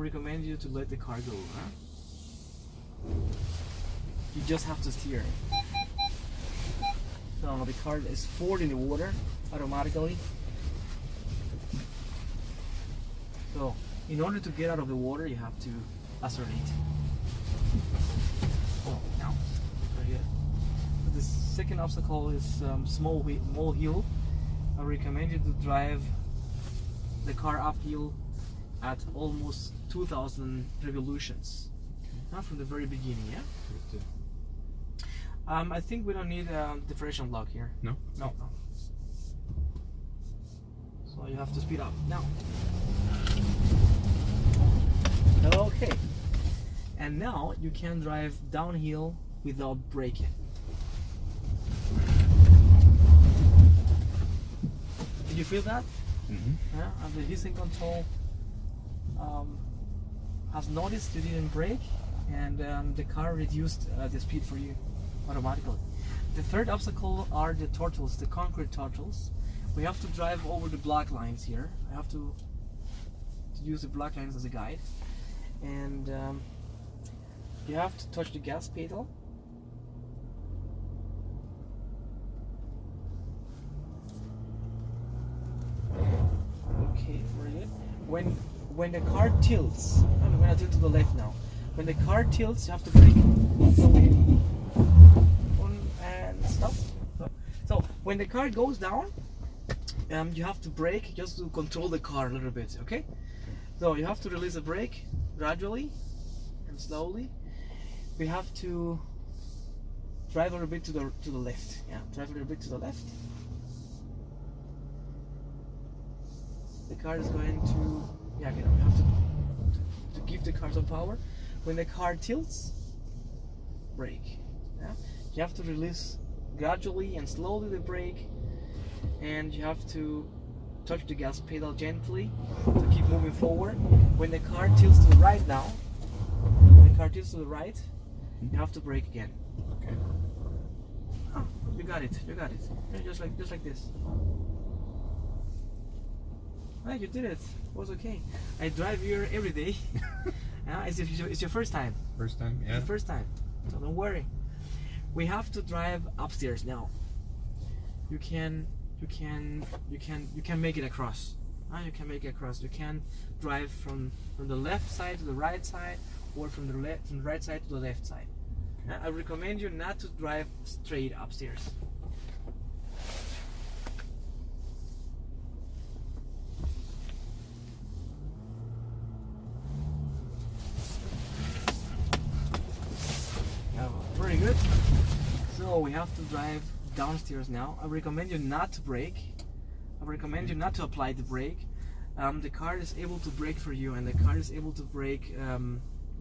recommend you to let the car go. Huh? You just have to steer. So the car is forward in the water automatically. So in order to get out of the water, you have to accelerate. Oh, now, very good. The second obstacle is small hill. I recommend you to drive the car uphill at almost 2,000 revolutions. Not from the very beginning, yeah? I think we don't need a differential lock here. No? No. So you have to speed up now. Okay. And now you can drive downhill without braking. Did you feel that? Mm-hmm. Yeah, and the heating control has noticed you didn't brake, and the car reduced the speed for you automatically. The third obstacle are the turtles, the concrete turtles. We have to drive over the black lines here. I have to use the black lines as a guide, and you have to touch the gas pedal. Okay, very good. When the car tilts, I'm gonna tilt to the left now. When the car tilts, you have to brake. And stop. So when the car goes down, you have to brake just to control the car a little bit. Okay. So you have to release the brake gradually and slowly. We have to drive a little bit to the left. Yeah, drive a little bit to the left. The car is going to, yeah, you know, you have to give the car some power. When the car tilts, brake. Yeah? You have to release gradually and slowly the brake, and you have to touch the gas pedal gently to keep moving forward. When the car tilts to the right now, you have to brake again. Okay. Oh, you got it. Yeah, just like this. Ah, you did it. It was okay. I drive here every day. It's your first time. First time, yeah. It's your first time, so don't worry. We have to drive upstairs now. You can make it across. You can make it across. You can drive from the left side to the right side, or from the right side to the left side. I recommend you not to drive straight upstairs. Very good. So we have to drive downstairs now. I recommend you not to brake. I recommend you not to apply the brake. The car is able to brake for you, and the car is able to brake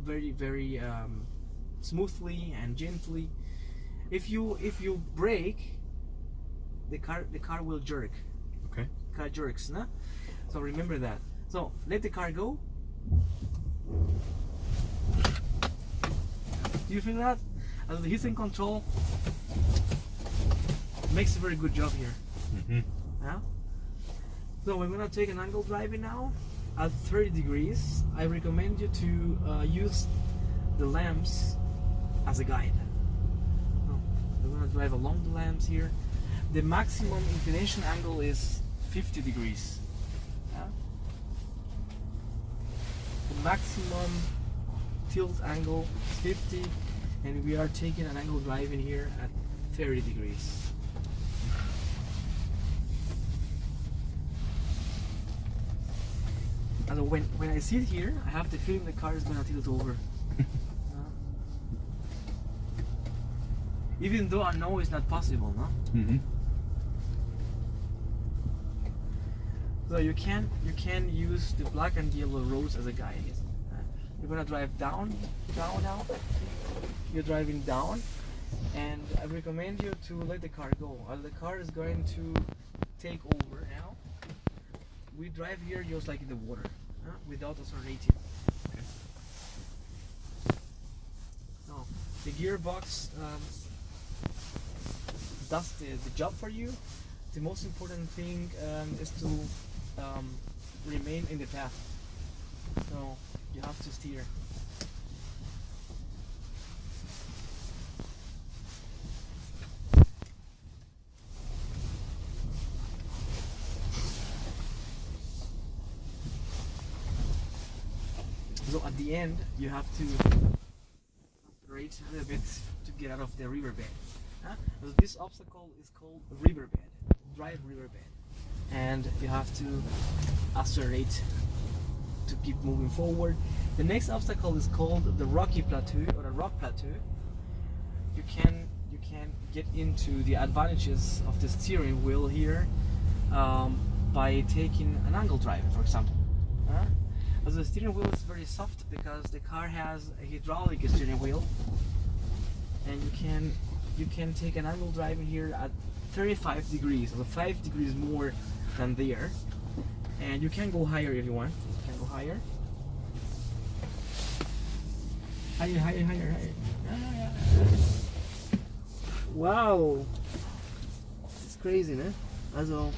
very smoothly and gently. If you brake, the car will jerk. Okay. The car jerks, no? So remember that. So let the car go. Do you feel that? As the heating control makes a very good job here. Mm-hmm. Yeah? So we're gonna take an angle driving now at 30 degrees. I recommend you to use the lamps as a guide. So we're gonna drive along the lamps here. The maximum inclination angle is 50 degrees. Yeah? The maximum tilt angle is 50. And we are taking an angle driving here at 30 degrees. And when I sit here, I have the feeling the car is going to tilt over. Even though I know it's not possible, no? Mm-hmm. So you can use the black and yellow roads as a guide. You're going to drive down now. You're driving down, and I recommend you to let the car go. The car is going to take over now. We drive here just like in the water, without accelerating. Okay. So the gearbox does the job for you. The most important thing is to remain in the path. So you have have to steer. So at the end, you have to accelerate a little bit to get out of the riverbed. So this obstacle is called riverbed, dry riverbed, and you have to accelerate to keep moving forward. The next obstacle is called the rocky plateau or the rock plateau. You can get into the advantages of the steering wheel here by taking an angle drive, for example. As the steering wheel is very soft because the car has a hydraulic steering wheel, and you can take an angle drive here at 35 degrees, so 5 degrees more than there, and you can go higher if you want. You can go higher. Higher. Wow, it's crazy, né? Also.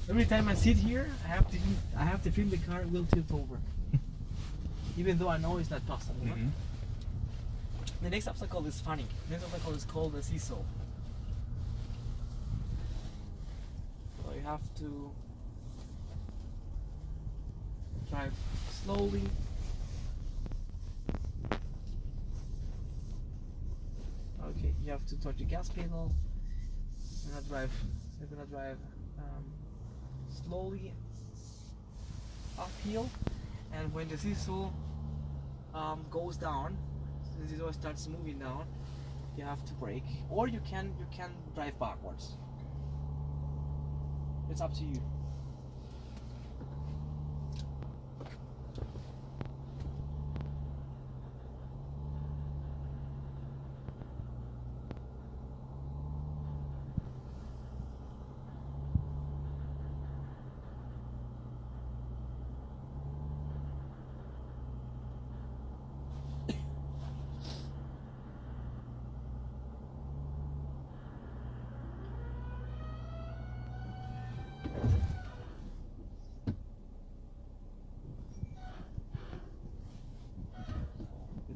Every time I sit here, I have to feel the car will tilt over, even though I know it's not possible. Mm-hmm. The next obstacle is funny. The next obstacle is called the seesaw. So you have to drive slowly. Okay, you have to touch the gas pedal. You're gonna drive slowly uphill, and when the seesaw goes down, the seesaw starts moving down, you have to brake, or you can drive backwards. It's up to you.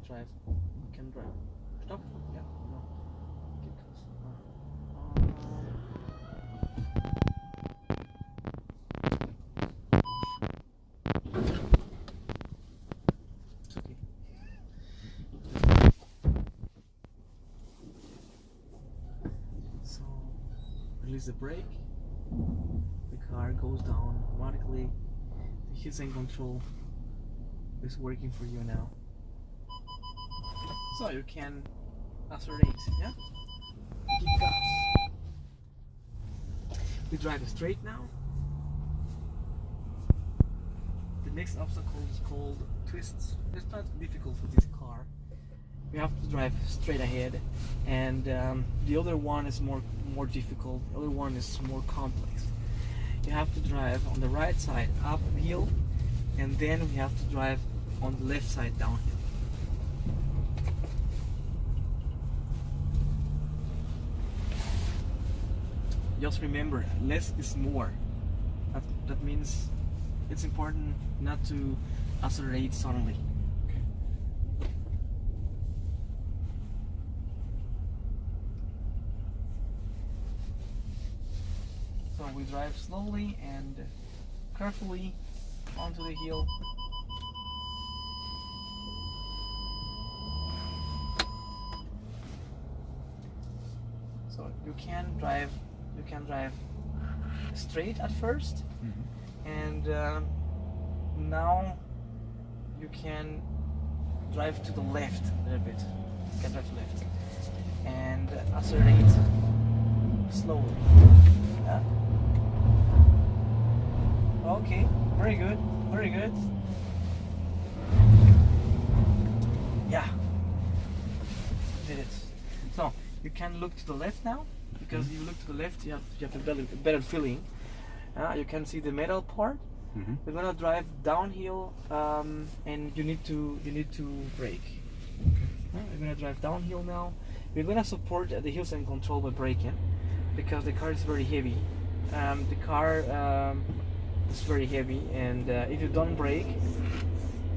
Drive. You can drive. Stop. Yeah. No. Keep close. It's okay. So release the brake. The car goes down automatically. The heatsink control is working for you now. So you can accelerate, yeah? Keep gas. We drive straight now. The next obstacle is called twists. It's not difficult for this car. We have to drive straight ahead, and the other one is more difficult. The other one is more complex. You have to drive on the right side uphill, and then we have to drive on the left side downhill. Just remember, less is more. That means it's important not to accelerate suddenly. So we drive slowly and carefully onto the hill. So you can drive straight at first, and now you can drive to the left a little bit. You can drive to left and accelerate slowly. Yeah. Okay, very good, very good. Yeah, did it. So you can look to the left now. Because you look to the left, you have a better feeling. You can see the metal part. We're gonna drive downhill, and you need to brake. We're gonna drive downhill now. We're gonna support the hills and control by braking, because the car is very heavy. The car is very heavy, and if you don't brake,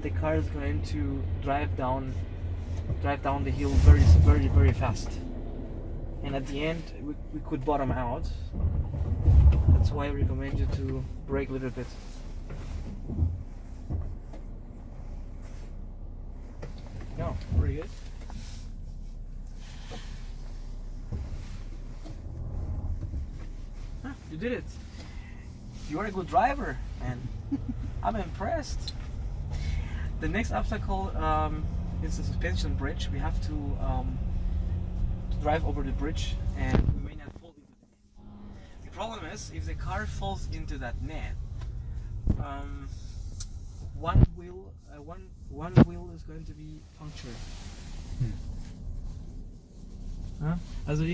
the car is going to drive down the hill very fast, and at the end we could bottom out. That's why I recommend you to brake a little bit. No, very good. You did it. You're a good driver, and I'm impressed. The next obstacle is the suspension bridge. We have to drive over the bridge, and we may not fall into the net. The problem is, if the car falls into that net, one wheel is going to be punctured. Also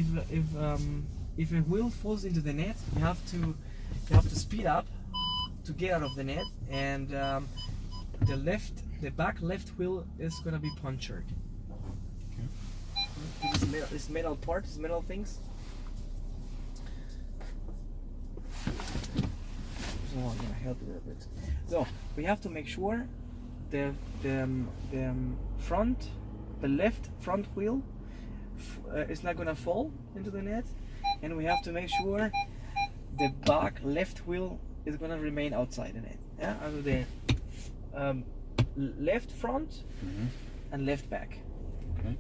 if a wheel falls into the net, you have to speed up to get out of the net, and the back left wheel is gonna be punctured. Okay. This metal part, these metal things. So I'm gonna help you a little bit. So we have to make sure the left front wheel is not gonna fall into the net, and we have to make sure the back left wheel is gonna remain outside the net. Yeah, also the left front and left back. Okay.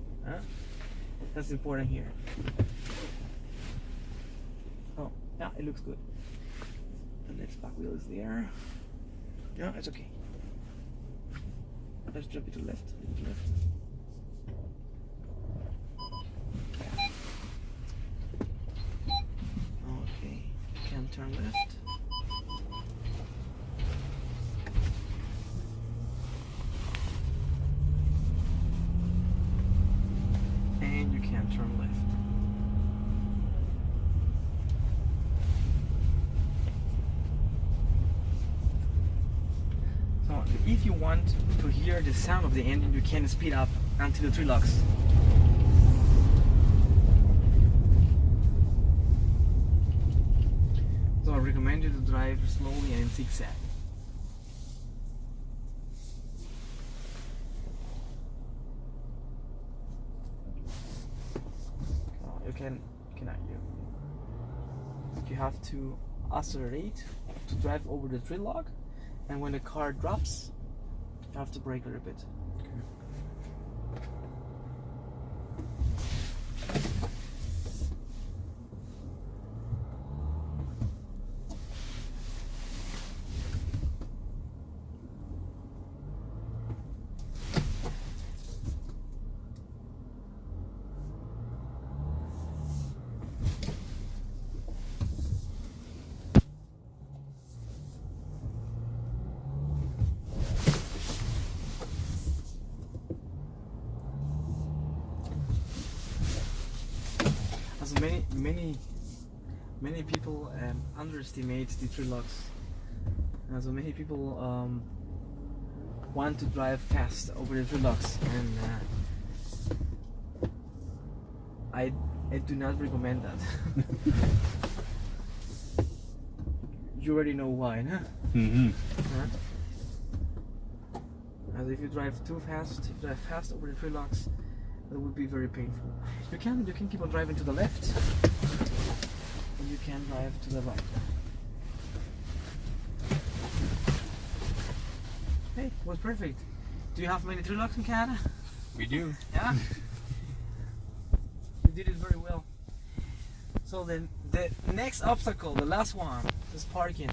That's important here. Oh, yeah, it looks good. The left back wheel is there. Yeah, it's okay. Let's drop it to left. Okay, can turn left. And you can turn left. So if you want to hear the sound of the engine, you can speed up until the tree locks. So I recommend you to drive slowly and in zigzag. You have to accelerate to drive over the tree log, and when the car drops, you have to brake a little bit. Many people underestimate the tree locks. So many people want to drive fast over the tree locks, and I do not recommend that. You already know why, huh? As if you drive too fast, if you drive fast over the tree locks, it would be very painful. You can keep on driving to the left, or you can drive to the right. Hey, it was perfect. Do you have many tree locks in Canada? We do. Yeah. You did it very well. So then the next obstacle, the last one, is parking.